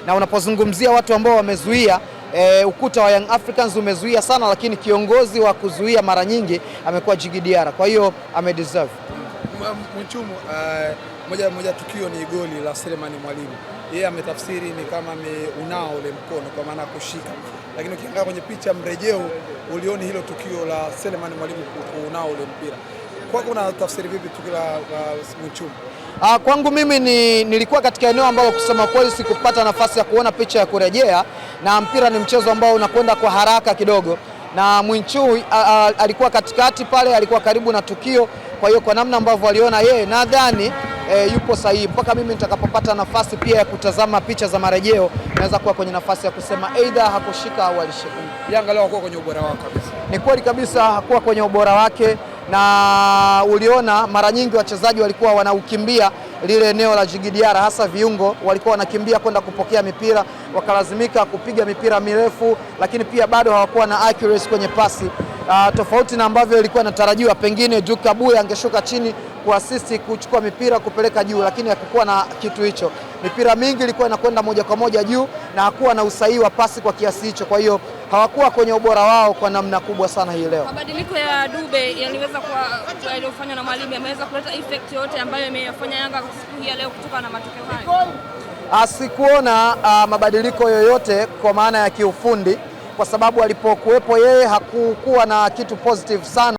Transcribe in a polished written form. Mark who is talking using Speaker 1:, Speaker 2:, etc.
Speaker 1: Na unapozungumzia watu ambao wamezuia ukuta wa Young Africans umezuia sana, lakini kiongozi wa kuzuia mara nyingi amekuwa Djigui Diarra, kwa hiyo amedeserve.
Speaker 2: Mchumu, moja tukio ni goli la Selemani Mwalimu. Yeye ametafsiri ni kama unao ule mkono kwa maana kushika, lakini ukiangalia kwenye picha mrejeo ulioni hilo tukio la Selemani Mwalimu unao ule mpira. Kwako una tafsiri vipi tukio la Mchumu?
Speaker 1: Kwangu mimi nilikuwa katika eneo ambalo kusema kweli sikupata nafasi ya kuona picha ya kurejea, na mpira ni mchezo ambao unakwenda kwa haraka kidogo, na Mwichu alikuwa katikati pale, alikuwa karibu na tukio. Kwa hiyo kwa namna ambavyo aliona yeye, nadhani yupo sahihi. Mpaka mimi nitakapopata nafasi pia ya kutazama picha za marejeo, naweza kuwa kwenye nafasi ya kusema either hakushika au alishika.
Speaker 2: Yanga leo hakuwa kwenye ubora wake kabisa.
Speaker 1: Ni kweli kabisa, hakuwa kwenye ubora wake, na uliona mara nyingi wachezaji walikuwa wanaukimbia lile eneo la Djigui Diarra, hasa viungo walikuwa wanakimbia kwenda kupokea mipira, wakalazimika kupiga mipira mirefu, lakini pia bado hawakuwa na accuracy kwenye pasi. Tofauti na ambavyo ilikuwa inatarajiwa, pengine Duke Abuya angeshuka chini kuassist kuchukua mipira kupeleka juu, lakini hakukuwa na kitu hicho. Mipira mingi ilikuwa inakwenda moja kwa moja juu na hakuwa na usahihi wa pasi kwa kiasi hicho, kwa hiyo hawakuwa kwenye ubora wao kwa namna kubwa sana hii leo.
Speaker 3: Mabadiliko ya Dube yaliweza kuwa yaliyofanywa na Mwalimu yameweza kuleta effect yote ambayo imefanya Yanga siku hii leo kutoka na matokeo hayo?
Speaker 1: Sikuona mabadiliko yoyote kwa maana ya kiufundi, kwa sababu alipokuwepo yeye hakukuwa na kitu positive sana.